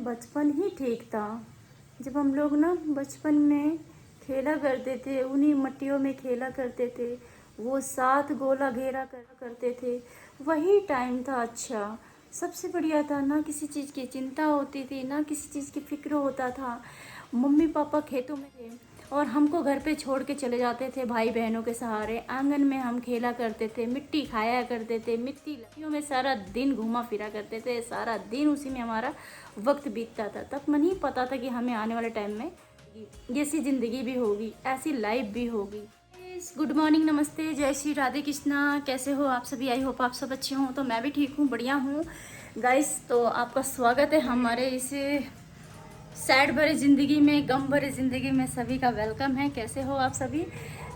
बचपन ही ठीक था। जब हम लोग ना बचपन में खेला करते थे, उन्हीं मट्टियों में खेला करते थे, वो साथ गोला घेरा करते थे, वही टाइम था अच्छा। सबसे बढ़िया था, ना किसी चीज़ की चिंता होती थी, ना किसी चीज़ की फिक्र होता था। मम्मी पापा खेतों में थे और हमको घर पे छोड़ के चले जाते थे भाई बहनों के सहारे। आंगन में हम खेला करते थे, मिट्टी खाया करते थे, मिट्टियों में सारा दिन घूमा फिरा करते थे, सारा दिन उसी में हमारा वक्त बीतता था। तब नहीं पता था कि हमें आने वाले टाइम में ऐसी ज़िंदगी भी होगी, ऐसी लाइफ भी होगी। गुड मॉर्निंग, नमस्ते, जय श्री राधे कृष्णा। कैसे हो आप सभी? आई होप आप सब अच्छे हों। तो मैं भी ठीक हूँ, बढ़िया हूँ गाइस। तो आपका स्वागत है हमारे इस सैड भरे ज़िंदगी में, गम भरे ज़िंदगी में। सभी का वेलकम है। कैसे हो आप सभी?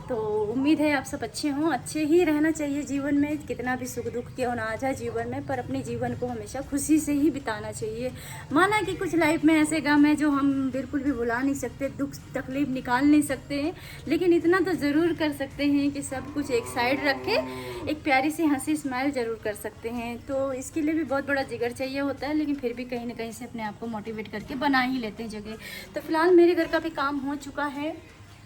तो उम्मीद है आप सब अच्छे हों। अच्छे ही रहना चाहिए जीवन में, कितना भी सुख दुख क्यों ना आ जाए जीवन में, पर अपने जीवन को हमेशा खुशी से ही बिताना चाहिए। माना कि कुछ लाइफ में ऐसे गम है जो हम बिल्कुल भी भुला नहीं सकते, दुख तकलीफ निकाल नहीं सकते हैं, लेकिन इतना तो ज़रूर कर सकते हैं कि सब कुछ एक साइड रख के एक प्यारी सी हंसी स्माइल ज़रूर कर सकते हैं। तो इसके लिए भी बहुत बड़ा जिगर चाहिए होता है, लेकिन फिर भी कहीं ना कहीं से अपने आप को मोटिवेट करके बना ही लेते हैं जगह। तो फिलहाल मेरे घर का भी काम हो चुका है,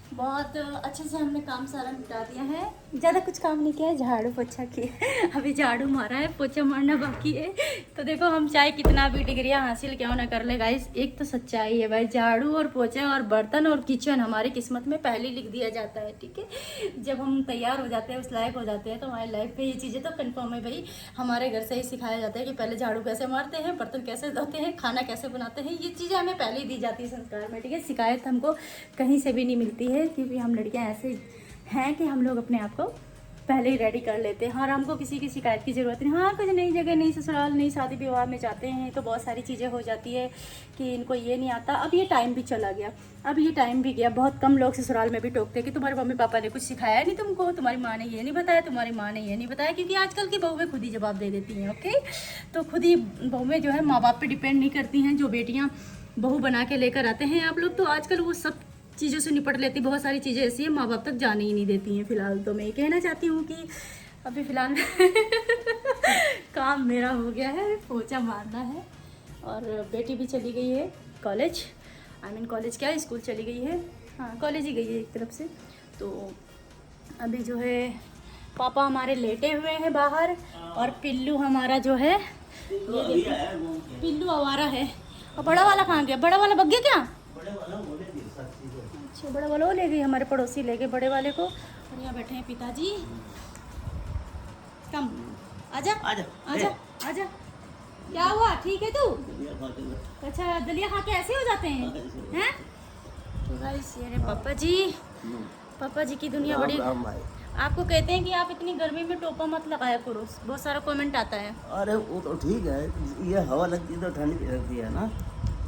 बहुत अच्छे से हमने काम सारा निपटा दिया है। ज़्यादा कुछ काम नहीं किया है, झाड़ू पोछा किया। अभी झाड़ू मारा है, पोछा मारना बाकी है। तो देखो, हम चाहे कितना भी डिग्रियां हासिल क्यों ना कर ले गाइस, एक तो सच्चाई है भाई, झाड़ू और पोछा और बर्तन और किचन हमारी किस्मत में पहले लिख दिया जाता है। ठीक है, जब हम तैयार हो जाते हैं, उस लायक हो जाते हैं, तो हमारी लाइफ में ये चीज़ें तो कन्फर्म है भाई। हमारे घर से ही सिखाया जाता है कि पहले झाड़ू कैसे मारते हैं, बर्तन कैसे धोते हैं, खाना कैसे बनाते हैं। ये चीज़ें हमें पहले ही दी जाती है संस्कार में। ठीक है, शिकायत हमको कहीं से भी नहीं मिलती है, क्योंकि हम लड़कियां ऐसे हैं कि हम लोग अपने आप को पहले ही रेडी कर लेते हैं। हाँ, हमको किसी की शिकायत की ज़रूरत नहीं। हाँ, कुछ नई जगह, नई ससुराल, नई शादी विवाह में जाते हैं तो बहुत सारी चीज़ें हो जाती है कि इनको ये नहीं आता। अब ये टाइम भी चला गया, अब ये टाइम भी गया। बहुत कम लोग ससुराल में भी टोकते कि तुम्हारे मम्मी पापा ने कुछ सिखाया नहीं तुमको, तुम्हारी माँ ने ये नहीं बताया, तुम्हारी माँ ने ये नहीं बताया, क्योंकि आजकल की बहुएं खुद ही जवाब दे देती हैं। ओके, तो खुद ही बहुएं जो है माँ बाप पर डिपेंड नहीं करती हैं। जो बेटियाँ बहू बना के लेकर आते हैं आप लोग, तो आजकल वो सब चीज़ों से निपट लेती। बहुत सारी चीज़ें ऐसी हैं माँ बाप तक जाने ही नहीं देती हैं। फिलहाल तो मैं ये कहना चाहती हूँ कि अभी फ़िलहाल काम मेरा हो गया है, पोछा मारना है। और बेटी भी चली गई है कॉलेज, कॉलेज क्या, स्कूल चली गई है। हाँ, कॉलेज ही गई है एक तरफ से। तो अभी जो है पापा हमारे लेटे हुए हैं बाहर, और पिल्लू हमारा जो है, ये देखो पिल्लू आवारा है। और बड़ा वाला कहाँ गया? बड़ा वाला भग गया क्या? अच्छा, बड़ा वाला वो ले गई, हमारे पड़ोसी ले गए बड़े वाले को। और यहाँ बैठे हैं पिताजी। कम आजा आजा आजा आजा। क्या हुआ? ठीक है तू? अच्छा, दलिया खा के ऐसे हो जाते हैं हैं? तो गाइस ये रहे पापा जी। पापा जी की दुनिया बड़ी। आपको कहते हैं कि आप इतनी गर्मी में टोपा मत लगाया करो, बहुत सारा कमेंट आता है। अरे वो तो ठीक है, ये हवा लगती है तो ठंडी लगती है ना।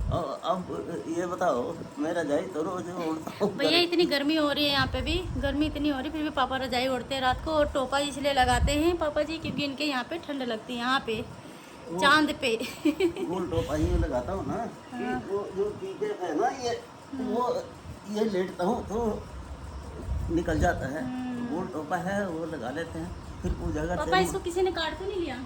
और अब ये बताओ, मेरा जाए तो रोज उड़ता हूँ। भैया इतनी गर्मी हो रही है, यहाँ पे भी गर्मी इतनी हो रही है, फिर भी पापा रजाई ओढ़ते हैं रात को। और टोपा इसलिए लगाते हैं पापा जी क्योंकि इनके यहाँ पे ठंड लगती है, यहाँ पे चांद पे। गोल टोपा ही लगाता हूँ ना। हाँ। वो जो चीजें है ना, वो ये लेटता हूँ तो निकल जाता है। गोल टोपा है वो लगा लेते हैं, फिर पूजा करते हैं। पापा इसको किसी ने काट तो नहीं लिया?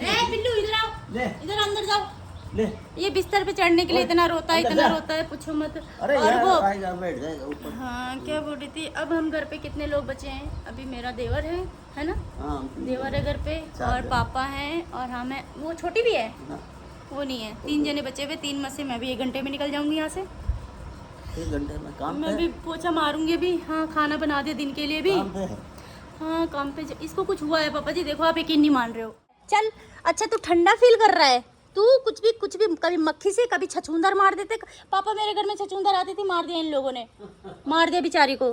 ए पिल्लू इधर आओ, ले इधर अंदर जाओ। ले, ये बिस्तर पे चढ़ने के लिए इतना रोता है, इतना रोता है, पूछो मत। अरे और यार वो आएगा, बैठ जाएगा ऊपर। हाँ, क्या बोल रही थी, अब हम घर पे कितने लोग बचे हैं? अभी मेरा देवर है ना? हाँ, देवर है घर पे, और पापा हैं, और हाँ मैं, वो छोटी भी है, वो नहीं है। 3 जने बचे हुए, 3 में से मैं भी 1 घंटे में निकल जाऊंगी यहाँ से। 1 घंटे में काम मैं भी पोछा मारूंगी भी। हाँ, खाना बना दिया दिन के लिए भी। काम पे है। हाँ, काम पे इसको कुछ हुआ है पापा जी, देखो आप यकीन नहीं मान रहे हो। चल, अच्छा तू ठंडा फील कर रहा है? तू कुछ भी कभी मक्खी से, कभी छछूंदर मार देते। पापा मेरे घर में छछूंदर आती थी, मार दिया इन लोगों ने, मार दिया बेचारी को।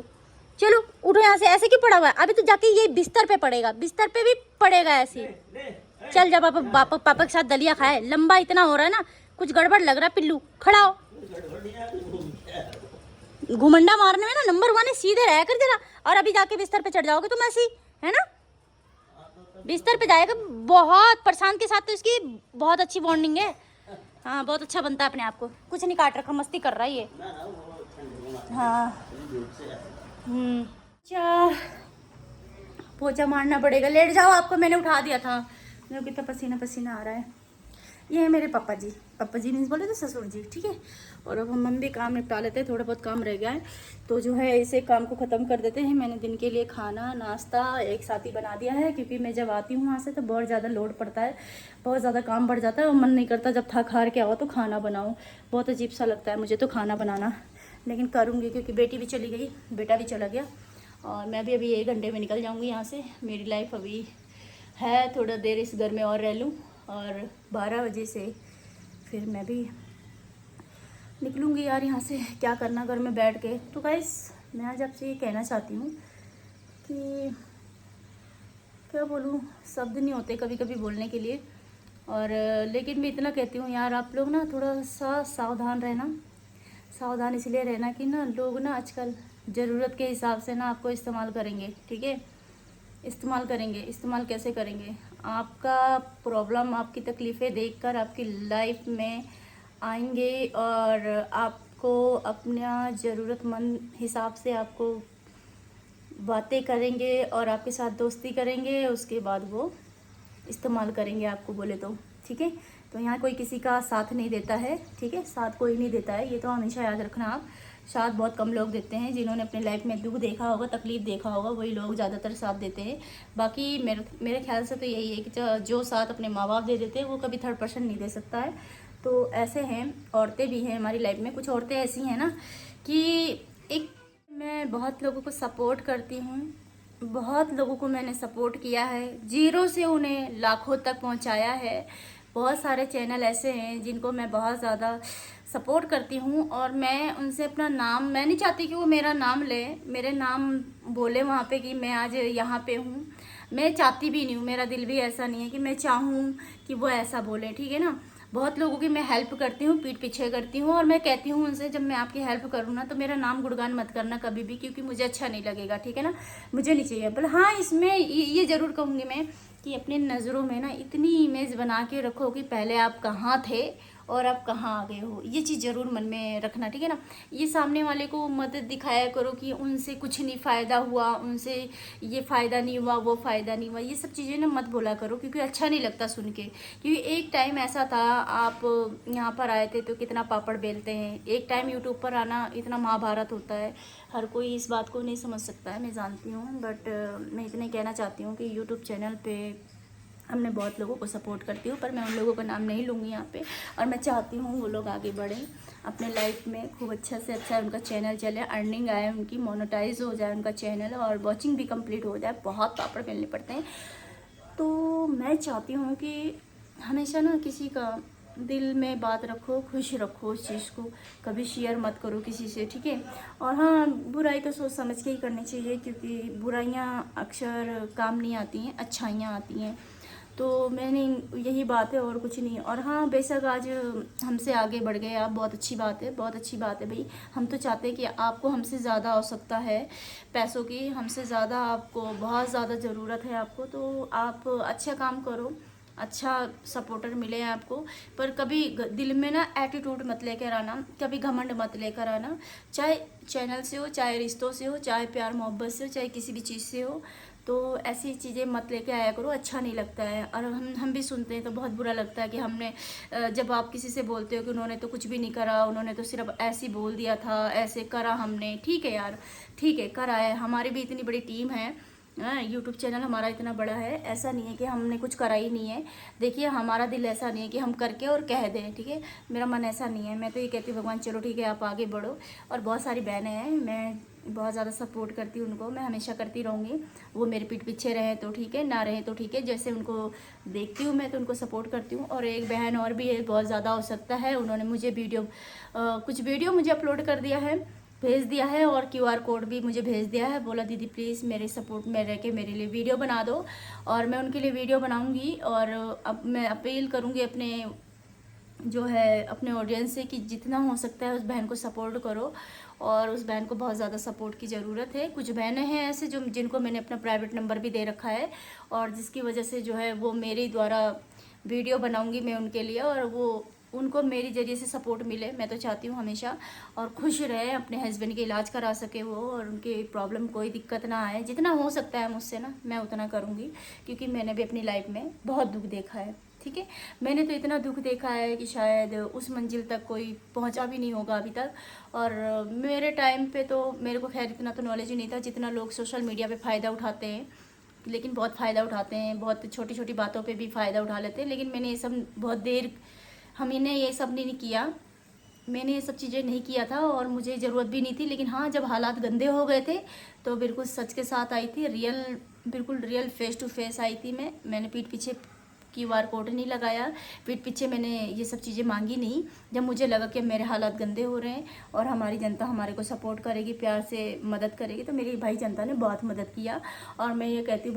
चलो उठो यहाँ से, ऐसे क्यों पड़ा हुआ है? अभी तो जाके ये बिस्तर पे पड़ेगा, बिस्तर पे भी पड़ेगा ऐसे। चल जा पापा के साथ दलिया खाए। लंबा इतना हो रहा है ना, कुछ गड़बड़ लग रहा है। पिल्लू खड़ा हो, घुमंडा मारने में ना नंबर 1 है, सीधे रह कर जरा। और अभी जाके बिस्तर पे चढ़ जाओगे तुम ऐसी, है ना? बिस्तर पे जाएगा। बहुत प्रशांत के साथ तो इसकी बहुत अच्छी बॉन्डिंग है। हाँ, बहुत अच्छा बनता है अपने आप को। कुछ नहीं काट रखा, मस्ती कर रहा है ये। हाँ। अच्छा, पोछा मारना पड़ेगा। लेट जाओ, आपको मैंने उठा दिया था। मेरे को कितना पसीना पसीना आ रहा है। ये है मेरे पापा जी नहीं बोले तो ससुर जी, ठीक है। और अब हम भी काम निपटा लेते हैं, थोड़ा बहुत काम रह गया है तो जो है इसे काम को ख़त्म कर देते हैं। मैंने दिन के लिए खाना नाश्ता एक साथ ही बना दिया है, क्योंकि मैं जब आती हूँ वहाँ से तो बहुत ज़्यादा लोड पड़ता है, बहुत ज़्यादा काम बढ़ जाता है और मन नहीं करता जब थक हार के आओ तो खाना बनाऊँ। बहुत अजीब सा लगता है मुझे तो खाना बनाना, लेकिन करूँगी क्योंकि बेटी भी चली गई, बेटा भी चला गया और मैं भी अभी 1 घंटे में निकल जाऊँगी यहाँ से। मेरी लाइफ अभी है थोड़ा देर इस घर में और रह लूँ और 12 बजे से फिर मैं भी निकलूँगी यार यहाँ से। क्या करना घर में बैठ के। तो गाइस मैं आज आपसे ये कहना चाहती हूँ कि क्या बोलूँ, शब्द नहीं होते कभी कभी बोलने के लिए। और लेकिन मैं इतना कहती हूँ यार, आप लोग ना थोड़ा सा सावधान रहना। सावधान इसलिए रहना कि ना लोग ना आजकल ज़रूरत के हिसाब से ना आपको इस्तेमाल करेंगे, ठीक है। इस्तेमाल करेंगे, इस्तेमाल कैसे करेंगे, आपका प्रॉब्लम आपकी तकलीफ़ें देखकर आपकी लाइफ में आएंगे और आपको अपना ज़रूरतमंद हिसाब से आपको बातें करेंगे और आपके साथ दोस्ती करेंगे। उसके बाद वो इस्तेमाल करेंगे आपको बोले तो, ठीक है। तो यहाँ कोई किसी का साथ नहीं देता है, ठीक है, साथ कोई नहीं देता है, ये तो हमेशा याद रखना आप। साथ बहुत कम लोग देते हैं, जिन्होंने अपने लाइफ में दुख देखा होगा, तकलीफ़ देखा होगा, वही लोग ज़्यादातर साथ देते हैं। बाकी मेरे ख्याल से तो यही है कि जो साथ अपने माँ बाप दे देते हैं वो कभी थर्ड पर्सन नहीं दे सकता है। तो ऐसे हैं, औरतें भी हैं हमारी लाइफ में, कुछ औरतें ऐसी हैं ना कि एक मैं बहुत लोगों को सपोर्ट करती हूँ, बहुत लोगों को मैंने सपोर्ट किया है, जीरो से उन्हें लाखों तक पहुँचाया है। बहुत सारे चैनल ऐसे हैं जिनको मैं बहुत ज़्यादा सपोर्ट करती हूँ और मैं उनसे अपना नाम, मैं नहीं चाहती कि वो मेरा नाम ले, मेरे नाम बोले वहाँ पे कि मैं आज यहाँ पे हूँ। मैं चाहती भी नहीं हूँ, मेरा दिल भी ऐसा नहीं है कि मैं चाहूँ कि वो ऐसा बोले, ठीक है ना। बहुत लोगों की मैं हेल्प करती हूँ, पीठ पीछे करती हूँ और मैं कहती हूँ उनसे, जब मैं आपकी हेल्प करूँ ना तो मेरा नाम गुणगान मत करना कभी भी, क्योंकि मुझे अच्छा नहीं लगेगा, ठीक है ना, मुझे नहीं चाहिए। पर हाँ, इसमें ये ज़रूर कहूँगी मैं कि अपने नज़रों में ना इतनी इमेज बना के रखो कि पहले आप कहाँ थे और आप कहाँ आ गए हो, ये चीज़ ज़रूर मन में रखना, ठीक है ना। ये सामने वाले को मत दिखाया करो कि उनसे कुछ नहीं फ़ायदा हुआ, उनसे ये फ़ायदा नहीं हुआ, वो फ़ायदा नहीं हुआ, ये सब चीज़ें ना मत बोला करो, क्योंकि अच्छा नहीं लगता सुन के। क्योंकि एक टाइम ऐसा था, आप यहाँ पर आए थे तो कितना पापड़ बेलते हैं, एक टाइम यूट्यूब पर आना इतना महाभारत होता है। हर कोई इस बात को नहीं समझ सकता है, मैं जानती हूँ, बट मैं इतने कहना चाहती हूँ कि यूट्यूब चैनल पे हमने बहुत लोगों को सपोर्ट करती हूँ, पर मैं उन लोगों का नाम नहीं लूँगी यहाँ पे। और मैं चाहती हूँ वो लोग आगे बढ़ें अपने लाइफ में, खूब अच्छा से अच्छा उनका चैनल चले, अर्निंग आए उनकी, मोनेटाइज हो जाए उनका चैनल और वॉचिंग भी कंप्लीट हो जाए। बहुत पापड़ बेलने पड़ते हैं। तो मैं चाहती हूँ कि हमेशा ना किसी का दिल में बात रखो, खुश रखो उस चीज़ को, कभी शेयर मत करो किसी से, ठीक है। और हाँ, बुराई तो सोच समझ के ही करनी चाहिए, क्योंकि बुराइयाँ अक्सर काम नहीं आती हैं, अच्छाइयाँ आती हैं। तो मैंने यही बात है और कुछ नहीं। और हाँ, बेशक आज हमसे आगे बढ़ गए आप, बहुत अच्छी बात है, बहुत अच्छी बात है भाई। हम तो चाहते हैं कि आपको हमसे ज़्यादा आवश्यकता है पैसों की, हमसे ज़्यादा आपको बहुत ज़्यादा ज़रूरत है आपको, तो आप अच्छा काम करो, अच्छा सपोर्टर मिले आपको। पर कभी दिल में ना एटीट्यूड मत लेकर आना, कभी घमंड मत लेकर आना, चाहे चैनल से हो, चाहे रिश्तों से हो, चाहे प्यार मोहब्बत से हो, चाहे किसी भी चीज़ से हो। तो ऐसी चीज़ें मत लेके आया करो, अच्छा नहीं लगता है। और हम भी सुनते हैं तो बहुत बुरा लगता है कि हमने, जब आप किसी से बोलते हो कि उन्होंने तो कुछ भी नहीं करा, उन्होंने तो सिर्फ ऐसे ही बोल दिया था, ऐसे करा हमने, ठीक है यार, ठीक है करा है, हमारी भी इतनी बड़ी टीम है, यूट्यूब चैनल हमारा इतना बड़ा है, ऐसा नहीं है कि हमने कुछ करा ही नहीं है। देखिए, हमारा दिल ऐसा नहीं है कि हम करके और कह दें, ठीक है, मेरा मन ऐसा नहीं है। मैं तो ये कहती हूँ भगवान चलो ठीक है आप आगे बढ़ो। और बहुत सारी बहनें हैं, मैं बहुत ज़्यादा सपोर्ट करती हूँ उनको, मैं हमेशा करती रहूँगी। वो मेरे पीठ पीछे रहें तो ठीक है, ना रहें तो ठीक है, जैसे उनको देखती हूँ मैं तो उनको सपोर्ट करती हूँ। और एक बहन और भी है, बहुत ज़्यादा आवश्यकता है, उन्होंने मुझे कुछ वीडियो मुझे अपलोड कर दिया है, भेज दिया है, और QR कोड भी मुझे भेज दिया है, बोला दीदी प्लीज़ मेरे सपोर्ट में रह के मेरे लिए वीडियो बना दो। और मैं उनके लिए वीडियो बनाऊंगी। और अब मैं अपील करूंगी अपने जो है अपने ऑडियंस से कि जितना हो सकता है उस बहन को सपोर्ट करो, और उस बहन को बहुत ज़्यादा सपोर्ट की ज़रूरत है। कुछ बहनें हैं ऐसे जिनको मैंने अपना प्राइवेट नंबर भी दे रखा है, और जिसकी वजह से जो है वो मेरे द्वारा वीडियो बनाऊंगी मैं उनके लिए, और वो उनको मेरी ज़रिए से सपोर्ट मिले। मैं तो चाहती हूँ हमेशा और खुश रहे, अपने हस्बैंड के इलाज करा सके वो, और उनके प्रॉब्लम कोई दिक्कत ना आए। जितना हो सकता है मुझसे ना मैं उतना करूँगी, क्योंकि मैंने भी अपनी लाइफ में बहुत दुख देखा है, ठीक है। ठीक है। मैंने तो इतना दुख देखा है कि शायद उस मंजिल तक कोई पहुंचा भी नहीं होगा अभी तक। और मेरे टाइम पे तो मेरे को खैर इतना तो नॉलेज ही नहीं था जितना लोग सोशल मीडिया पे फ़ायदा उठाते हैं, लेकिन बहुत फ़ायदा उठाते हैं, बहुत छोटी छोटी बातों पे भी फ़ायदा उठा लेते हैं। लेकिन मैंने ये सब बहुत देर, हमने ये सब नहीं किया, मैंने ये सब चीज़ें नहीं किया था और मुझे ज़रूरत भी नहीं थी। लेकिन हाँ, जब हालात गंदे हो गए थे तो बिल्कुल सच के साथ आई थी, बिल्कुल रियल फेस टू फेस आई थी। मैंने पीठ पीछे QR कोड नहीं लगाया, पीठ पीछे मैंने ये सब चीज़ें मांगी नहीं। जब मुझे लगा कि मेरे हालात गंदे हो रहे हैं और हमारी जनता हमारे को सपोर्ट करेगी, प्यार से मदद करेगी, तो मेरी भाई जनता ने बहुत मदद किया। और मैं ये कहती हूँ,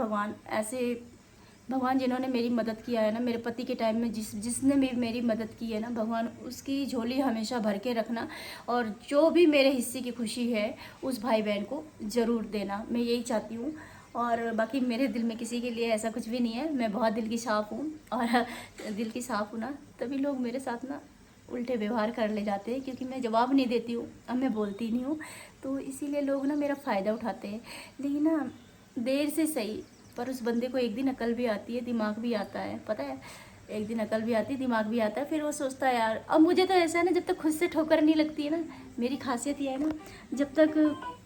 भगवान जिन्होंने मेरी मदद किया है ना, मेरे पति के टाइम में जिसने भी मेरी मदद की है ना, भगवान उसकी झोली हमेशा भर के रखना। और जो भी मेरे हिस्से की खुशी है उस भाई बहन को ज़रूर देना, मैं यही चाहती हूँ। और बाकी मेरे दिल में किसी के लिए ऐसा कुछ भी नहीं है, मैं बहुत दिल की साफ़ हूँ। और दिल की साफ़ हूँ ना, तभी लोग मेरे साथ ना उल्टे व्यवहार कर ले जाते हैं, क्योंकि मैं जवाब नहीं देती हूँ, अब मैं बोलती नहीं हूँ, तो इसीलिए लोग ना मेरा फ़ायदा उठाते हैं। लेकिन ना देर से सही, पर उस बंदे को एक दिन अकल भी आती है, दिमाग भी आता है, पता है, एक दिन अकल भी आती है, दिमाग भी आता है। फिर वो सोचता है यार, अब मुझे तो ऐसा है ना, जब तक खुद से ठोकर नहीं लगती है ना, मेरी खासियत ये है ना, जब तक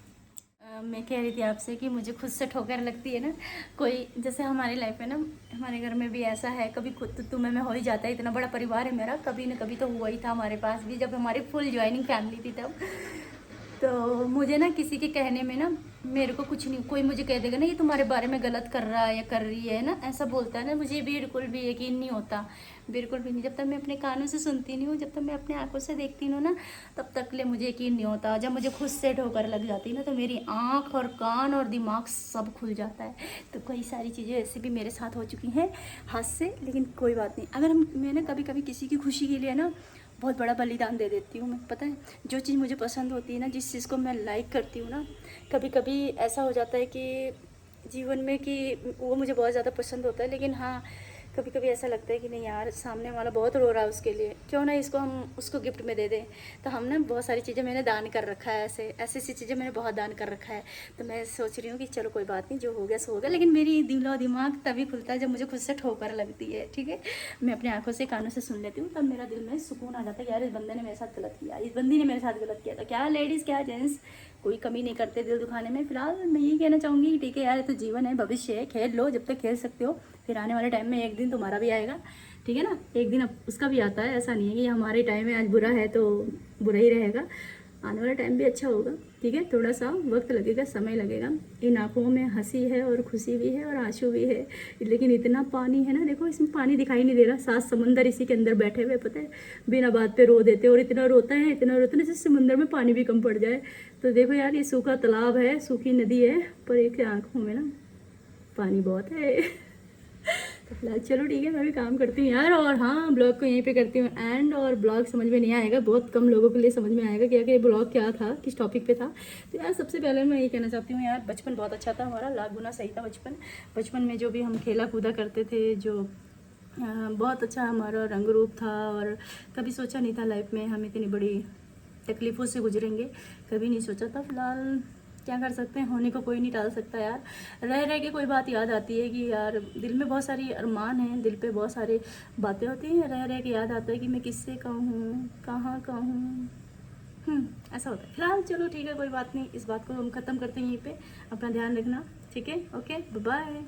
मैं कह रही थी आपसे कि मुझे खुद से ठोकर लगती है ना, कोई जैसे हमारी लाइफ में ना, हमारे घर में भी ऐसा है, कभी खुद तो तुम्हें में हो ही जाता है, इतना बड़ा परिवार है मेरा, कभी न कभी तो हुआ ही था हमारे पास भी, जब हमारी फुल ज्वाइनिंग फैमिली थी तब। तो मुझे ना किसी के कहने में ना, मेरे को कुछ नहीं, कोई मुझे कह देगा ना ये तुम्हारे बारे में गलत कर रहा है या कर रही है ना, ऐसा बोलता है ना, मुझे बिल्कुल भी यकीन नहीं होता, बिल्कुल भी नहीं। जब तक मैं अपने कानों से सुनती नहीं हूँ, जब तक मैं अपने आंखों से देखती नहीं हूँ ना, तब तक ले मुझे यकीन नहीं होता। जब मुझे खुद से ठोकर लग जाती है ना, तो मेरी आँख और कान और दिमाग सब खुल जाता है। तो कई सारी चीज़ें ऐसे भी मेरे साथ हो चुकी हैं हाथ से, लेकिन कोई बात नहीं। अगर मैं ना कभी कभी किसी की खुशी के लिए ना बहुत बड़ा बलिदान दे देती हूँ मैं, पता है, जो चीज़ मुझे पसंद होती है ना, जिस चीज़ को मैं लाइक करती हूँ ना, कभी कभी ऐसा हो जाता है कि जीवन में कि वो मुझे बहुत ज़्यादा पसंद होता है, लेकिन हाँ, कभी कभी ऐसा लगता है कि नहीं यार, सामने वाला बहुत रो रहा है उसके लिए, क्यों ना इसको हम उसको गिफ्ट में दे दें। तो हम ना बहुत सारी चीज़ें मैंने दान कर रखा है, ऐसे ऐसी चीज़ें मैंने बहुत दान कर रखा है। तो मैं सोच रही हूँ कि चलो कोई बात नहीं, जो हो गया सो हो गया, लेकिन मेरी दिल और दिमाग तभी खुलता है जब मुझे खुद से ठोकर लगती है, ठीक है। मैं अपने आंखों से कानों से सुन लेती हूँ, तब मेरा दिल में सुकून आ जाता है, यार इस बंदे ने मेरे साथ गलत किया, इस बंदी ने मेरे साथ गलत किया। तो क्या लेडीज़ क्या जेंट्स, कोई कमी नहीं करते दिल दुखाने में। फिलहाल मैं यही कहना चाहूँगी कि ठीक है यार, ये तो जीवन है, भविष्य है, खेल लो जब तक खेल सकते हो, फिर आने वाले टाइम में एक दिन तुम्हारा भी आएगा, ठीक है ना, एक दिन अब उसका भी आता है। ऐसा नहीं है कि हमारे टाइम में आज बुरा है तो बुरा ही रहेगा, आने वाला टाइम भी अच्छा होगा, ठीक है। थोड़ा सा वक्त लगेगा, समय लगेगा। इन आँखों में हंसी है और खुशी भी है और आंसू भी है, लेकिन इतना पानी है ना, देखो इसमें पानी दिखाई नहीं दे रहा, 7 समंदर इसी के अंदर बैठे हुए, पता है, बिना बात पे रो देते, और इतना रोता है, इतना रोता है, जैसे समंदर में पानी भी कम पड़ जाए। तो देखो यार, ये सूखा तालाब है, सूखी नदी है, पर एक आँखों में ना पानी बहुत है। तो फिलहाल चलो ठीक है, मैं भी काम करती हूँ यार। और हाँ, ब्लॉग को यहीं पे करती हूँ एंड। और ब्लॉग समझ में नहीं आएगा, बहुत कम लोगों के लिए समझ में आएगा कि आखिर ब्लॉग क्या था, किस टॉपिक पे था। तो यार सबसे पहले मैं ये कहना चाहती हूँ यार, बचपन बहुत अच्छा था हमारा, लाख गुना सही था बचपन में जो भी हम खेला कूदा करते थे, जो बहुत अच्छा हमारा रंग रूप था। और कभी सोचा नहीं था लाइफ में हम इतनी बड़ी तकलीफ़ों से गुजरेंगे, कभी नहीं सोचा था। फिलहाल क्या कर सकते हैं, होने को कोई नहीं टाल सकता यार। रह रह के कोई बात याद आती है कि यार दिल में बहुत सारी अरमान हैं, दिल पे बहुत सारी बातें होती हैं, रह रह के याद आता है कि मैं किससे कहूँ, कहाँ कहूँ, ऐसा होता है। फिलहाल चलो ठीक है, कोई बात नहीं, इस बात को हम ख़त्म करते हैं यहीं पे। अपना ध्यान रखना, ठीक है, ओके, बाय बाय।